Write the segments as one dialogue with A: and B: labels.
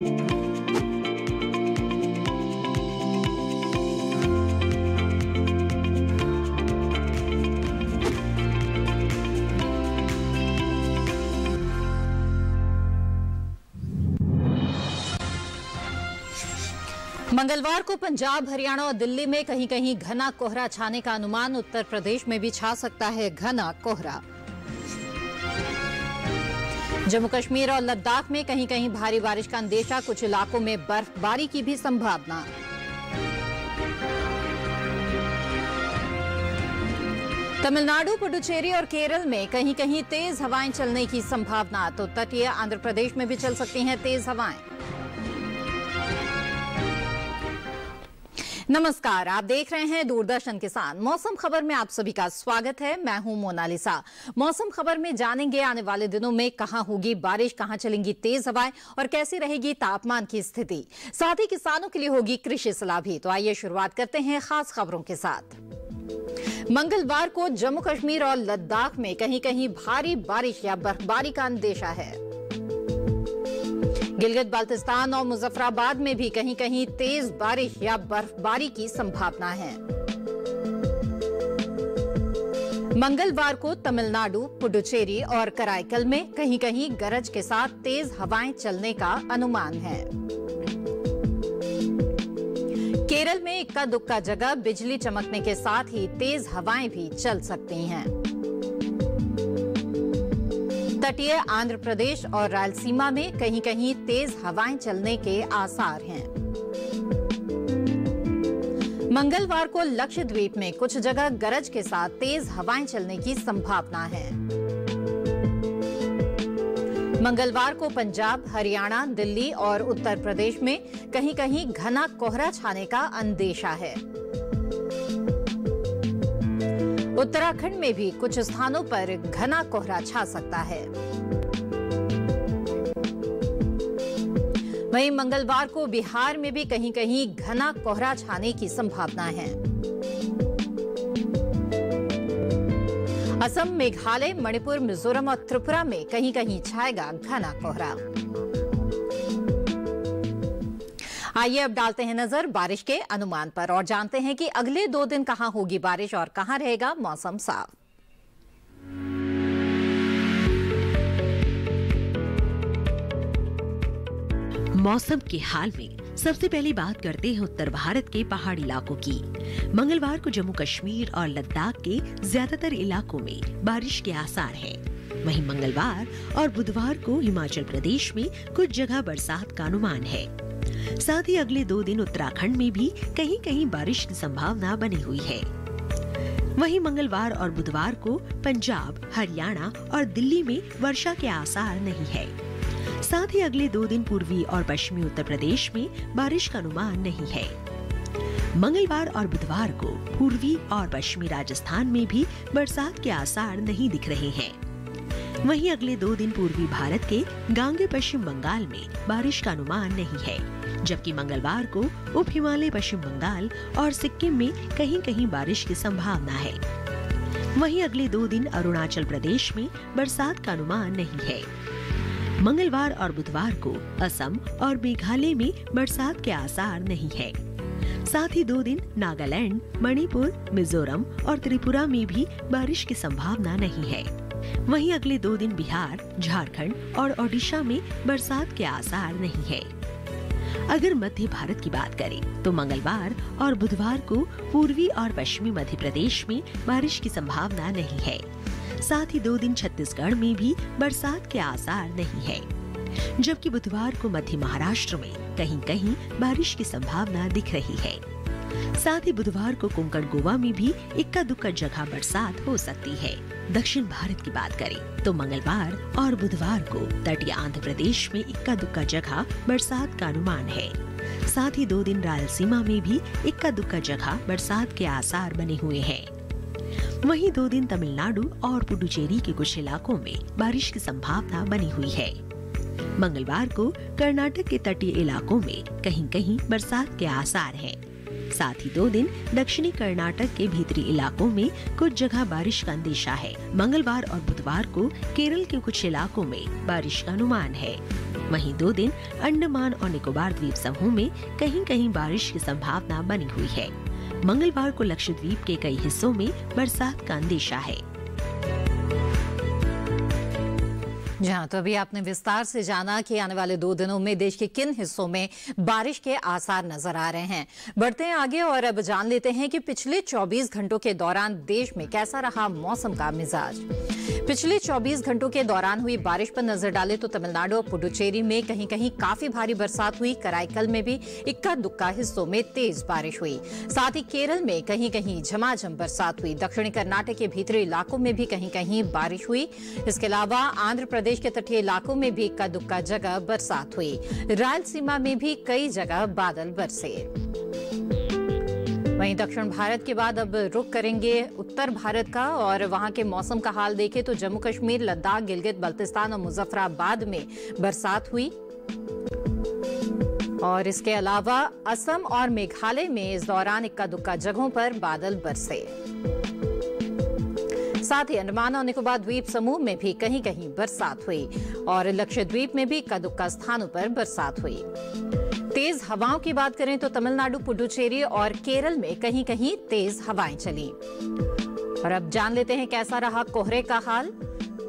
A: मंगलवार को पंजाब, हरियाणा और दिल्ली में कहीं कहीं घना कोहरा छाने का अनुमान। उत्तर प्रदेश में भी छा सकता है घना कोहरा। जम्मू कश्मीर और लद्दाख में कहीं कहीं भारी बारिश का अंदेशा, कुछ इलाकों में बर्फबारी की भी संभावना। तमिलनाडु, पुडुचेरी और केरल में कहीं कहीं तेज हवाएं चलने की संभावना, तो तटीय आंध्र प्रदेश में भी चल सकती हैं तेज हवाएं। नमस्कार, आप देख रहे हैं दूरदर्शन किसान। मौसम खबर में आप सभी का स्वागत है। मैं हूं मोनालिसा। मौसम खबर में जानेंगे आने वाले दिनों में कहां होगी बारिश, कहां चलेंगी तेज हवाएं और कैसी रहेगी तापमान की स्थिति। साथ ही किसानों के लिए होगी कृषि सलाह भी। तो आइए शुरुआत करते हैं खास खबरों के साथ। मंगलवार को जम्मू कश्मीर और लद्दाख में कहीं कहीं भारी बारिश या बर्फबारी का अंदेशा है। गिलगित बाल्टिस्तान और मुजफ्फराबाद में भी कहीं कहीं तेज बारिश या बर्फबारी की संभावना है। मंगलवार को तमिलनाडु, पुडुचेरी और कराईकल में कहीं कहीं गरज के साथ तेज हवाएं चलने का अनुमान है। केरल में इक्का दुक्का जगह बिजली चमकने के साथ ही तेज हवाएं भी चल सकती हैं। तटीय आंध्र प्रदेश और रायलसीमा में कहीं कहीं तेज हवाएं चलने के आसार हैं। मंगलवार को लक्षद्वीप में कुछ जगह गरज के साथ तेज हवाएं चलने की संभावना है। मंगलवार को पंजाब, हरियाणा, दिल्ली और उत्तर प्रदेश में कहीं कहीं घना कोहरा छाने का अंदेशा है। उत्तराखंड में भी कुछ स्थानों पर घना कोहरा छा सकता है। वहीं मंगलवार को बिहार में भी कहीं कहीं घना कोहरा छाने की संभावना है। असम, मेघालय, मणिपुर, मिजोरम और त्रिपुरा में कहीं कहीं छाएगा घना कोहरा। आइए अब डालते हैं नजर बारिश के अनुमान पर और जानते हैं कि अगले 2 दिन कहां होगी बारिश और कहां रहेगा मौसम साफ।
B: मौसम के हाल में सबसे पहली बात करते हैं उत्तर भारत के पहाड़ी इलाकों की। मंगलवार को जम्मू कश्मीर और लद्दाख के ज्यादातर इलाकों में बारिश के आसार हैं। वहीं मंगलवार और बुधवार को हिमाचल प्रदेश में कुछ जगह बरसात का अनुमान है। साथ ही अगले 2 दिन उत्तराखंड में भी कहीं कहीं बारिश की संभावना बनी हुई है। वहीं मंगलवार और बुधवार को पंजाब, हरियाणा और दिल्ली में वर्षा के आसार नहीं है। साथ ही अगले 2 दिन पूर्वी और पश्चिमी उत्तर प्रदेश में बारिश का अनुमान नहीं है। मंगलवार और बुधवार को पूर्वी और पश्चिमी राजस्थान में भी बरसात के आसार नहीं दिख रहे हैं। वहीं अगले 2 दिन पूर्वी भारत के गांगे पश्चिम बंगाल में बारिश का अनुमान नहीं है, जबकि मंगलवार को उप हिमालय पश्चिम बंगाल और सिक्किम में कहीं कहीं बारिश की संभावना है। वहीं अगले 2 दिन अरुणाचल प्रदेश में बरसात का अनुमान नहीं है। मंगलवार और बुधवार को असम और मेघालय में बरसात के आसार नहीं है। साथ ही 2 दिन नागालैंड, मणिपुर, मिजोरम और त्रिपुरा में भी बारिश की संभावना नहीं है। वहीं अगले 2 दिन बिहार, झारखंड और ओडिशा में बरसात के आसार नहीं है। अगर मध्य भारत की बात करें तो मंगलवार और बुधवार को पूर्वी और पश्चिमी मध्य प्रदेश में बारिश की संभावना नहीं है। साथ ही 2 दिन छत्तीसगढ़ में भी बरसात के आसार नहीं है, जबकि बुधवार को मध्य महाराष्ट्र में कहीं कहीं बारिश की संभावना दिख रही है। साथ ही बुधवार को कोंकण, गोवा में भी इक्का दुक्का जगह बरसात हो सकती है। दक्षिण भारत की बात करें तो मंगलवार और बुधवार को तटीय आंध्र प्रदेश में इक्का दुक्का जगह बरसात का अनुमान है। साथ ही 2 दिन रायलसीमा में भी इक्का दुक्का जगह बरसात के आसार बने हुए हैं। वहीं 2 दिन तमिलनाडु और पुडुचेरी के कुछ इलाकों में बारिश की संभावना बनी हुई है। मंगलवार को कर्नाटक के तटीय इलाकों में कहीं कहीं बरसात के आसार हैं। साथ ही 2 दिन दक्षिणी कर्नाटक के भीतरी इलाकों में कुछ जगह बारिश का अंदेशा है। मंगलवार और बुधवार को केरल के कुछ इलाकों में बारिश का अनुमान है। वहीं 2 दिन अंडमान और निकोबार द्वीप समूह में कहीं कहीं बारिश की संभावना बनी हुई है। मंगलवार को लक्षद्वीप के कई हिस्सों में बरसात का अंदेशा है।
A: जहां तो अभी आपने विस्तार से जाना कि आने वाले 2 दिनों में देश के किन हिस्सों में बारिश के आसार नजर आ रहे हैं। बढ़ते हैं आगे और अब जान लेते हैं कि पिछले 24 घंटों के दौरान देश में कैसा रहा मौसम का मिजाज। पिछले 24 घंटों के दौरान हुई बारिश पर नजर डाले तो तमिलनाडु और पुडुचेरी में कहीं कहीं काफी भारी बरसात हुई। कराईकल में भी इक्का दुक्का हिस्सों में तेज बारिश हुई। साथ ही केरल में कहीं कहीं झमाझम बरसात हुई। दक्षिणी कर्नाटक के भीतरी इलाकों में भी कहीं कहीं बारिश हुई। इसके अलावा आंध्र प्रदेश के तटीय इलाकों में भी इक्का दुक्का जगह बरसात हुई। रायलसीमा में भी कई जगह बादल बरसे। वहीं दक्षिण भारत के बाद अब रुख करेंगे उत्तर भारत का और वहां के मौसम का हाल देखें तो जम्मू कश्मीर, लद्दाख, गिलगित बल्तिस्तान और मुजफ्फराबाद में बरसात हुई। और इसके अलावा असम और मेघालय में इस दौरान इक्का दुक्का जगहों पर बादल बरसे। साथ ही अंडमान और निकोबार द्वीप समूह में भी कहीं कहीं बरसात हुई और लक्षद्वीप में भी इक्का दुक्का स्थानों पर बरसात हुई। तेज हवाओं की बात करें तो तमिलनाडु, पुडुचेरी और केरल में कहीं कहीं तेज हवाएं चली। और अब जान लेते हैं कैसा रहा कोहरे का हाल।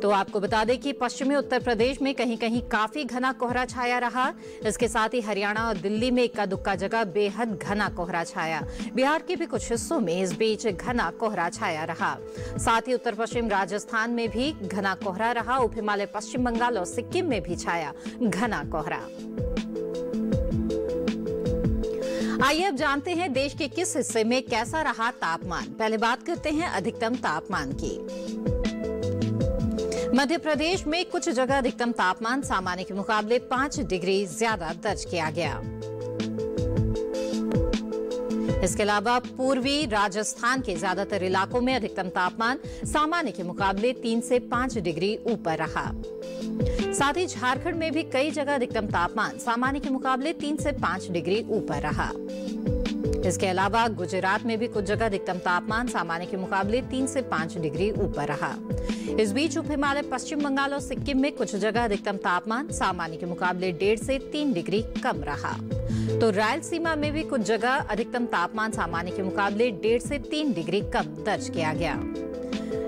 A: तो आपको बता दें कि पश्चिमी उत्तर प्रदेश में कहीं कहीं काफी घना कोहरा छाया रहा। इसके साथ ही हरियाणा और दिल्ली में इक्का दुक्का जगह बेहद घना कोहरा छाया। बिहार के भी कुछ हिस्सों में इस बीच घना कोहरा छाया रहा। साथ ही उत्तर पश्चिम राजस्थान में भी घना कोहरा रहा। उप हिमालय पश्चिम बंगाल और सिक्किम में भी छाया घना कोहरा। आइए अब जानते हैं देश के किस हिस्से में कैसा रहा तापमान। पहले बात करते हैं अधिकतम तापमान की। मध्य प्रदेश में कुछ जगह अधिकतम तापमान सामान्य के मुकाबले 5 डिग्री ज्यादा दर्ज किया गया। इसके अलावा पूर्वी राजस्थान के ज्यादातर इलाकों में अधिकतम तापमान सामान्य के मुकाबले 3 से 5 डिग्री ऊपर रहा। साथ ही झारखंड में भी कई जगह अधिकतम तापमान सामान्य के मुकाबले 3 से 5 डिग्री ऊपर रहा। इसके अलावा गुजरात में भी कुछ जगह अधिकतम तापमान सामान्य के मुकाबले 3 से 5 डिग्री ऊपर रहा। इस बीच उप हिमालय पश्चिम बंगाल और सिक्किम में कुछ जगह अधिकतम तापमान सामान्य के मुकाबले 1.5 से 3 डिग्री कम रहा। तो रायलसीमा में भी कुछ जगह अधिकतम तापमान सामान्य के मुकाबले 1.5 से 3 डिग्री कम दर्ज किया गया।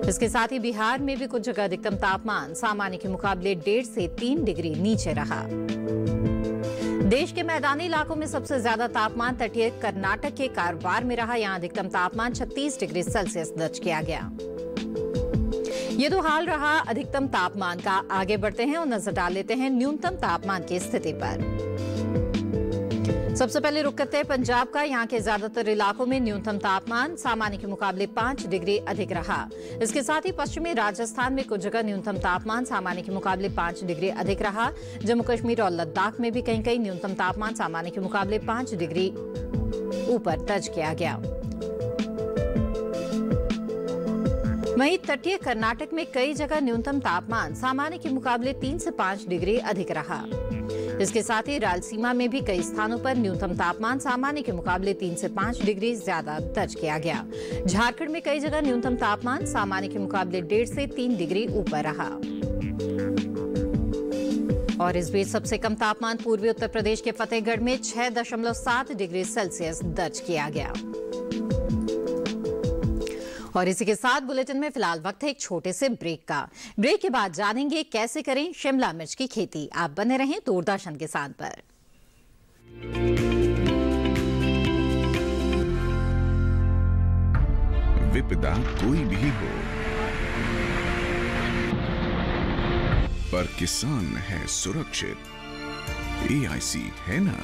A: इसके साथ ही बिहार में भी कुछ जगह अधिकतम तापमान सामान्य के मुकाबले 1.5 से 3 डिग्री नीचे रहा। देश के मैदानी इलाकों में सबसे ज्यादा तापमान तटीय कर्नाटक के कारवार में रहा। यहां अधिकतम तापमान 36 डिग्री सेल्सियस दर्ज किया गया। ये तो हाल रहा अधिकतम तापमान का। आगे बढ़ते हैं और नजर डाल लेते हैं न्यूनतम तापमान की स्थिति पर। सबसे पहले रुक करते हैं पंजाब का। यहाँ के ज्यादातर इलाकों में न्यूनतम तापमान सामान्य के मुकाबले 5 डिग्री अधिक रहा। इसके साथ ही पश्चिमी राजस्थान में कुछ जगह न्यूनतम तापमान सामान्य के मुकाबले 5 डिग्री अधिक रहा। जम्मू कश्मीर और लद्दाख में भी कहीं कहीं न्यूनतम तापमान सामान्य के मुकाबले 5 डिग्री ऊपर दर्ज किया गया। वहीं तटीय कर्नाटक में कई जगह न्यूनतम तापमान सामान्य के मुकाबले 3 से 5 डिग्री अधिक रहा। इसके साथ ही रायलसीमा में भी कई स्थानों पर न्यूनतम तापमान सामान्य के मुकाबले 3 से 5 डिग्री ज्यादा दर्ज किया गया। झारखंड में कई जगह न्यूनतम तापमान सामान्य के मुकाबले 1.5 से 3 डिग्री ऊपर रहा। और इस बीच सबसे कम तापमान पूर्वी उत्तर प्रदेश के फतेहगढ़ में 6.7 डिग्री सेल्सियस दर्ज किया गया। और इसी के साथ बुलेटिन में फिलहाल वक्त है एक छोटे से ब्रेक का। ब्रेक के बाद जानेंगे कैसे करें शिमला मिर्च की खेती। आप बने रहें दूरदर्शन किसान पर।
C: विपदा कोई भी हो, पर किसान है सुरक्षित। AIC है ना।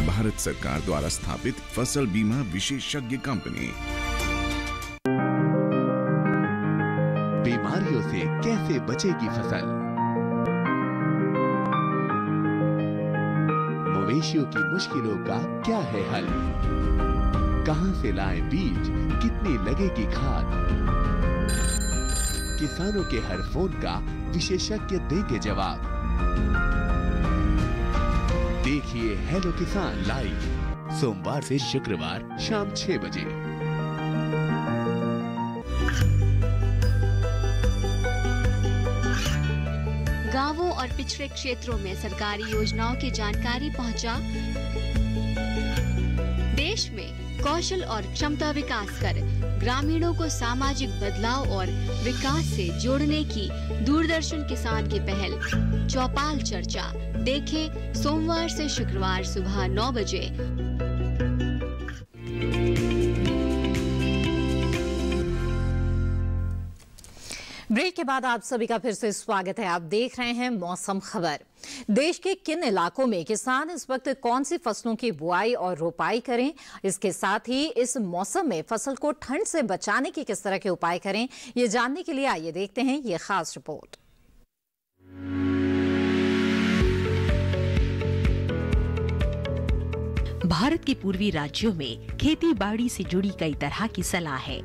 C: भारत सरकार द्वारा स्थापित फसल बीमा विशेषज्ञ कंपनी।
D: बीमारियों से कैसे बचेगी फसल? मवेशियों की मुश्किलों का क्या है हल? कहां से लाएं बीज, कितनी लगेगी खाद? किसानों के हर फोन का विशेषज्ञ देंगे जवाब। देखिए हेलो किसान लाइव सोमवार से शुक्रवार शाम 6 बजे।
C: 1
D: 1
E: गांवों और पिछड़े क्षेत्रों में सरकारी योजनाओं की जानकारी पहुंचा। देश में कौशल और क्षमता विकास कर ग्रामीणों को सामाजिक बदलाव और विकास से जोड़ने की दूरदर्शन किसान की पहल चौपाल चर्चा देखें सोमवार से शुक्रवार सुबह 9 बजे।
A: ब्रेक के बाद आप सभी का फिर से स्वागत है। आप देख रहे हैं मौसम खबर। देश के किन इलाकों में किसान इस वक्त कौन सी फसलों की बुआई और रोपाई करें, इसके साथ ही इस मौसम में फसल को ठंड से बचाने के किस तरह के उपाय करें, ये जानने के लिए आइए देखते हैं ये खास रिपोर्ट।
B: भारत के पूर्वी राज्यों में खेती बाड़ी से जुड़ी कई तरह की सलाह है।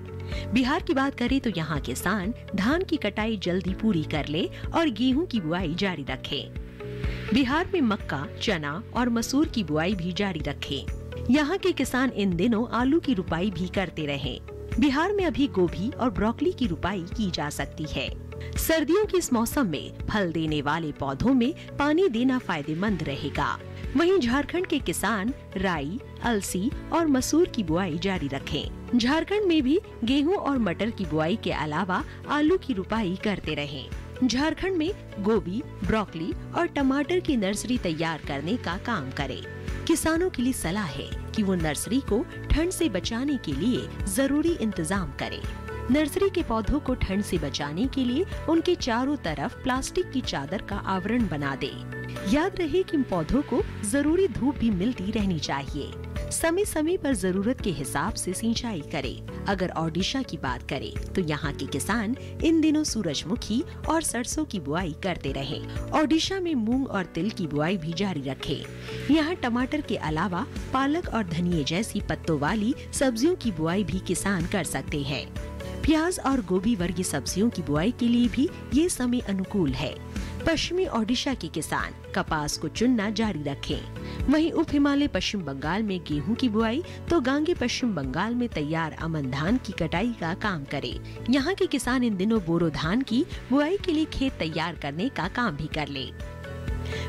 B: बिहार की बात करें तो यहाँ किसान धान की कटाई जल्दी पूरी कर ले और गेहूं की बुआई जारी रखें। बिहार में मक्का, चना और मसूर की बुआई भी जारी रखें। यहाँ के किसान इन दिनों आलू की रुपाई भी करते रहें। बिहार में अभी गोभी और ब्रोकली की रुपाई की जा सकती है। सर्दियों के इस मौसम में फल देने वाले पौधों में पानी देना फायदेमंद रहेगा। वहीं झारखंड के किसान राई, अलसी और मसूर की बुआई जारी रखें। झारखंड में भी गेहूं और मटर की बुआई के अलावा आलू की रुपाई करते रहें। झारखंड में गोभी, ब्रोकली और टमाटर की नर्सरी तैयार करने का काम करें। किसानों के लिए सलाह है कि वो नर्सरी को ठंड से बचाने के लिए जरूरी इंतजाम करें। नर्सरी के पौधों को ठंड से बचाने के लिए उनके चारों तरफ प्लास्टिक की चादर का आवरण बना दे। याद रहे कि इन पौधों को जरूरी धूप भी मिलती रहनी चाहिए। समय समय पर जरूरत के हिसाब से सिंचाई करें। अगर ओडिशा की बात करें तो यहाँ के किसान इन दिनों सूरजमुखी और सरसों की बुआई करते रहे। ओडिशा में मूंग और तिल की बुआई भी जारी रखें। यहाँ टमाटर के अलावा पालक और धनिये जैसी पत्तों वाली सब्जियों की बुआई भी किसान कर सकते हैं। प्याज और गोभी वर्गीय सब्जियों की बुआई के लिए भी ये समय अनुकूल है। पश्चिमी ओडिशा के किसान कपास को चुनना जारी रखें। वहीं उप हिमालय पश्चिम बंगाल में गेहूं की बुआई तो गांगे पश्चिम बंगाल में तैयार अमन धान की कटाई का काम करें। यहाँ के किसान इन दिनों बोरो धान की बुआई के लिए खेत तैयार करने का काम भी कर ले।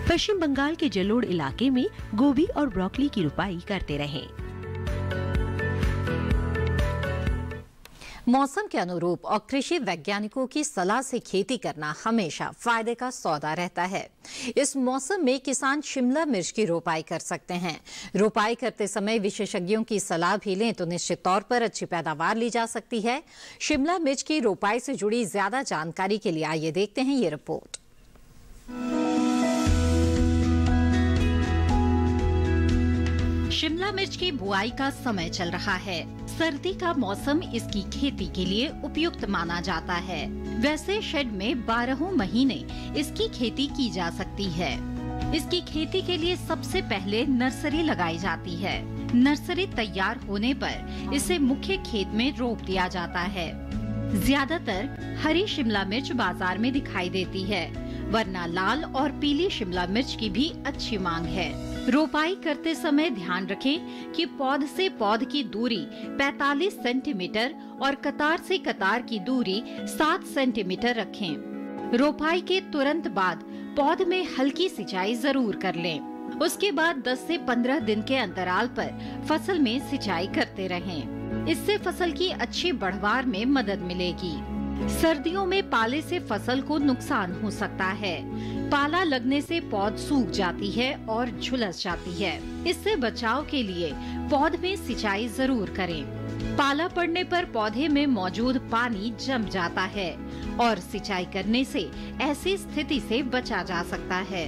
B: पश्चिम बंगाल के जलोड़ इलाके में गोभी और ब्रोकली की रुपाई करते रहें।
A: मौसम के अनुरूप और कृषि वैज्ञानिकों की सलाह से खेती करना हमेशा फायदे का सौदा रहता है। इस मौसम में किसान शिमला मिर्च की रोपाई कर सकते हैं। रोपाई करते समय विशेषज्ञों की सलाह भी लें तो निश्चित तौर पर अच्छी पैदावार ली जा सकती है। शिमला मिर्च की रोपाई से जुड़ी ज्यादा जानकारी के लिए आइए देखते हैं ये रिपोर्ट। शिमला मिर्च की बुआई का समय चल रहा है। सर्दी का मौसम इसकी खेती के लिए उपयुक्त माना जाता है। वैसे शेड में 12 महीने इसकी खेती की जा सकती है। इसकी खेती के लिए सबसे पहले नर्सरी लगाई जाती है। नर्सरी तैयार होने पर इसे मुख्य खेत में रोप दिया जाता है। ज्यादातर हरी शिमला मिर्च बाजार में दिखाई देती है, वरना लाल और पीली शिमला मिर्च की भी अच्छी मांग है। रोपाई करते समय ध्यान रखें कि पौध से पौध की दूरी 45 सेंटीमीटर और कतार से कतार की दूरी 7 सेंटीमीटर रखें। रोपाई के तुरंत बाद पौध में हल्की सिंचाई जरूर कर लें। उसके बाद 10 से 15 दिन के अंतराल पर फसल में सिंचाई करते रहें। इससे फसल की अच्छी बढ़वार में मदद मिलेगी। सर्दियों में पाले से फसल को नुकसान हो सकता है। पाला लगने से पौध सूख जाती है और झुलस जाती है। इससे बचाव के लिए पौध में सिंचाई जरूर करें। पाला पड़ने पर पौधे में मौजूद पानी जम जाता है और सिंचाई करने से ऐसी स्थिति से बचा जा सकता है।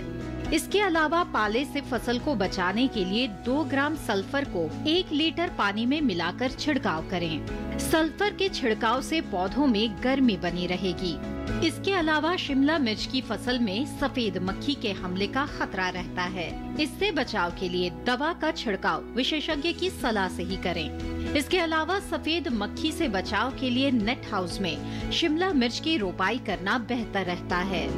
A: इसके अलावा पाले से फसल को बचाने के लिए 2 ग्राम सल्फर को 1 लीटर पानी में मिलाकर छिड़काव करें। सल्फर के छिड़काव से पौधों में गर्मी बनी रहेगी। इसके अलावा शिमला मिर्च की फसल में सफेद मक्खी के हमले का खतरा रहता है। इससे बचाव के लिए दवा का छिड़काव विशेषज्ञ की सलाह से ही करें। इसके अलावा सफेद मक्खी से बचाव के लिए नेट हाउस में शिमला मिर्च की रोपाई करना बेहतर रहता है।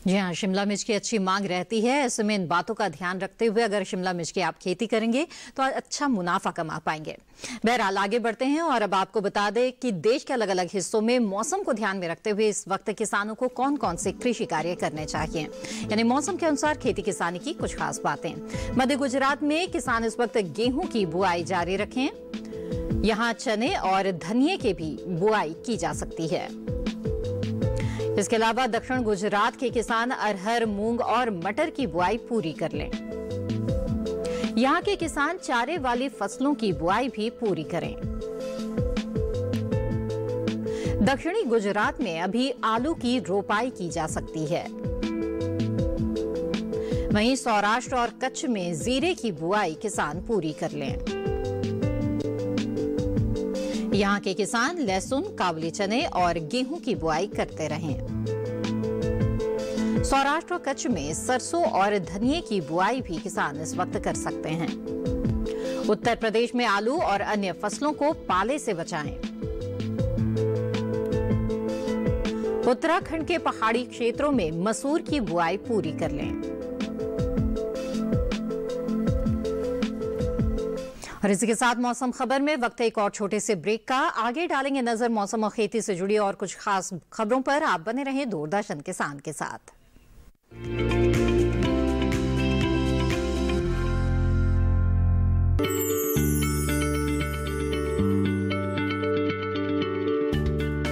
A: जी हाँ, शिमला मिर्च की अच्छी मांग रहती है। ऐसे में इन बातों का ध्यान रखते हुए अगर शिमला मिर्च की आप खेती करेंगे तो अच्छा मुनाफा कमा पाएंगे। बहरहाल आगे बढ़ते हैं और अब आपको बता दें कि देश के अलग अलग हिस्सों में मौसम को ध्यान में रखते हुए इस वक्त किसानों को कौन कौन से कृषि कार्य करने चाहिए, यानी मौसम के अनुसार खेती किसानी की कुछ खास बातें। मध्य गुजरात में किसान इस वक्त गेहूं की बुआई जारी रखें। यहाँ चने और धनिये की भी बुआई की जा सकती है। इसके अलावा दक्षिण गुजरात के किसान अरहर, मूंग और मटर की बुआई पूरी कर लें। यहाँ के किसान चारे वाली फसलों की बुआई भी पूरी करें। दक्षिणी गुजरात में अभी आलू की रोपाई की जा सकती है। वहीं सौराष्ट्र और कच्छ में जीरे की बुआई किसान पूरी कर लें। यहाँ के किसान लहसुन, काबुली चने और गेहूं की बुआई करते रहें। सौराष्ट्र और कच्छ में सरसों और धनिये की बुआई भी किसान इस वक्त कर सकते हैं। उत्तर प्रदेश में आलू और अन्य फसलों को पाले से बचाएं। उत्तराखंड के पहाड़ी क्षेत्रों में मसूर की बुआई पूरी कर लें। और इसी के साथ मौसम खबर में वक्त एक और छोटे से ब्रेक का। आगे डालेंगे नजर मौसम और खेती से जुड़ी और कुछ खास खबरों पर। आप बने रहें दूरदर्शन किसान के साथ।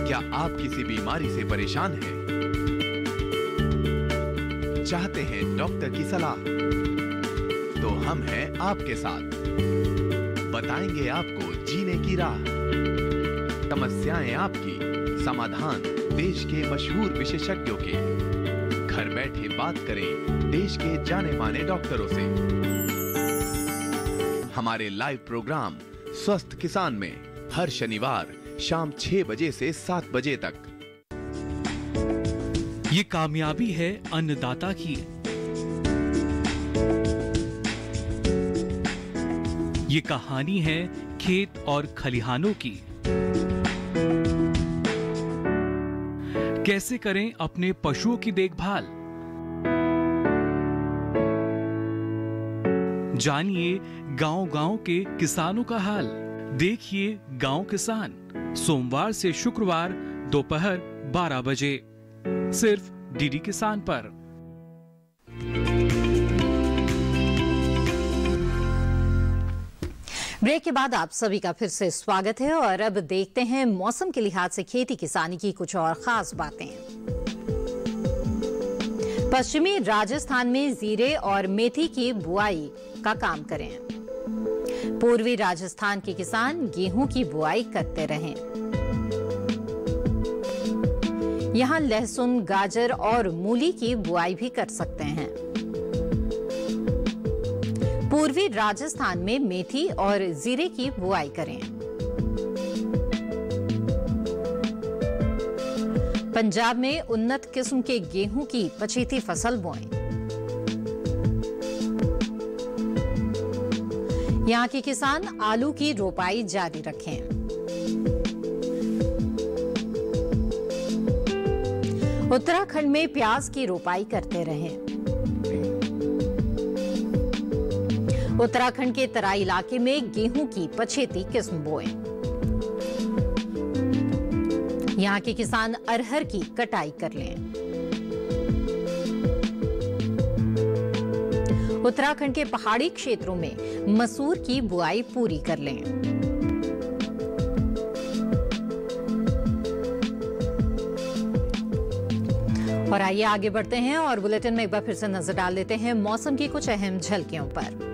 D: क्या आप किसी बीमारी से परेशान हैं? चाहते हैं डॉक्टर की सलाह? तो हम हैं आपके साथ। बताएंगे आपको जीने की राह। समस्याएं आपकी, समाधान देश के मशहूर विशेषज्ञों के। घर बैठे बात करें देश के जाने माने डॉक्टरों से। हमारे लाइव प्रोग्राम स्वस्थ किसान में हर शनिवार शाम 6 बजे से 7 बजे तक।
F: ये कामयाबी है अन्नदाता की। ये कहानी है खेत और खलिहानों की। कैसे करें अपने पशुओं की देखभाल, जानिए गांव-गांव के किसानों का हाल। देखिए गांव किसान, सोमवार से शुक्रवार दोपहर 12 बजे सिर्फ डीडी किसान पर।
A: ब्रेक के बाद आप सभी का फिर से स्वागत है और अब देखते हैं मौसम के लिहाज से खेती किसानी की कुछ और खास बातें। पश्चिमी राजस्थान में जीरे और मेथी की बुआई का काम करें। पूर्वी राजस्थान के किसान गेहूं की बुआई करते रहें। यहां लहसुन, गाजर और मूली की बुआई भी कर सकते हैं। पूर्वी राजस्थान में मेथी और जीरे की बुआई करें। पंजाब में उन्नत किस्म के गेहूं की पछेती फसल बोएं। यहां के किसान आलू की रोपाई जारी रखें। उत्तराखंड में प्याज की रोपाई करते रहें। उत्तराखंड के तराई इलाके में गेहूं की पछेती किस्म बोएं। यहां के किसान अरहर की कटाई कर लें। उत्तराखंड के पहाड़ी क्षेत्रों में मसूर की बुआई पूरी कर लें। और आइए आगे बढ़ते हैं और बुलेटिन में एक बार फिर से नजर डाल लेते हैं मौसम की कुछ अहम झलकियों पर।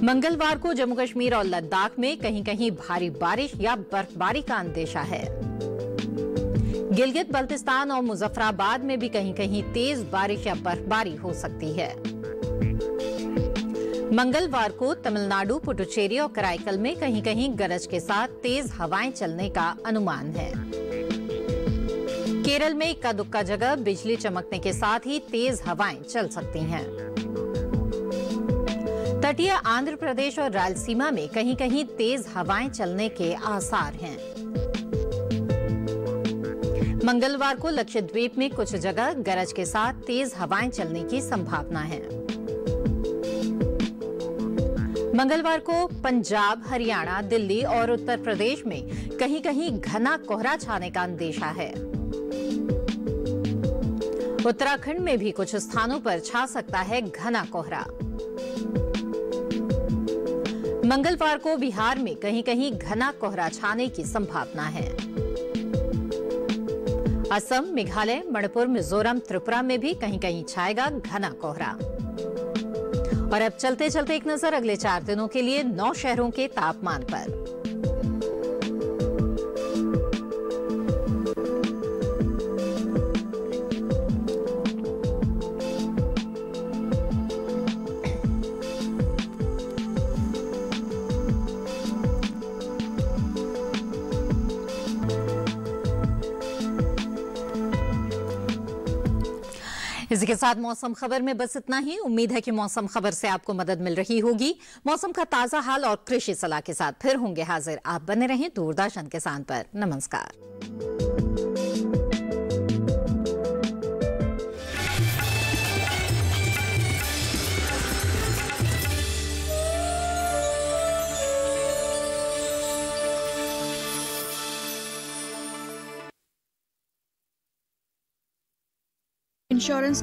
A: मंगलवार को जम्मू कश्मीर और लद्दाख में कहीं कहीं भारी बारिश या बर्फबारी का अंदेशा है। गिलगित बल्तिस्तान और मुजफ्फराबाद में भी कहीं कहीं तेज बारिश या बर्फबारी हो सकती है। मंगलवार को तमिलनाडु, पुडुचेरी और कराईकल में कहीं कहीं गरज के साथ तेज हवाएं चलने का अनुमान है। केरल में इक्का दुक्का जगह बिजली चमकने के साथ ही तेज हवाएं चल सकती हैं। तटीय आंध्र प्रदेश और रायलसीमा में कहीं कहीं तेज हवाएं चलने के आसार हैं। मंगलवार को लक्षद्वीप में कुछ जगह गरज के साथ तेज हवाएं चलने की संभावना है। मंगलवार को पंजाब, हरियाणा, दिल्ली और उत्तर प्रदेश में कहीं कहीं घना कोहरा छाने का अंदेशा है। उत्तराखंड में भी कुछ स्थानों पर छा सकता है घना कोहरा। मंगलवार को बिहार में कहीं कहीं घना कोहरा छाने की संभावना है। असम, मेघालय, मणिपुर, मिजोरम, त्रिपुरा में भी कहीं कहीं छाएगा घना कोहरा। और अब चलते चलते एक नजर अगले 4 दिनों के लिए 9 शहरों के तापमान पर। इसी के साथ मौसम खबर में बस इतना ही। उम्मीद है कि मौसम खबर से आपको मदद मिल रही होगी। मौसम का ताजा हाल और कृषि सलाह के साथ फिर होंगे हाजिर। आप बने रहें दूरदर्शन किसान पर। नमस्कार।
G: इंश्योरेंस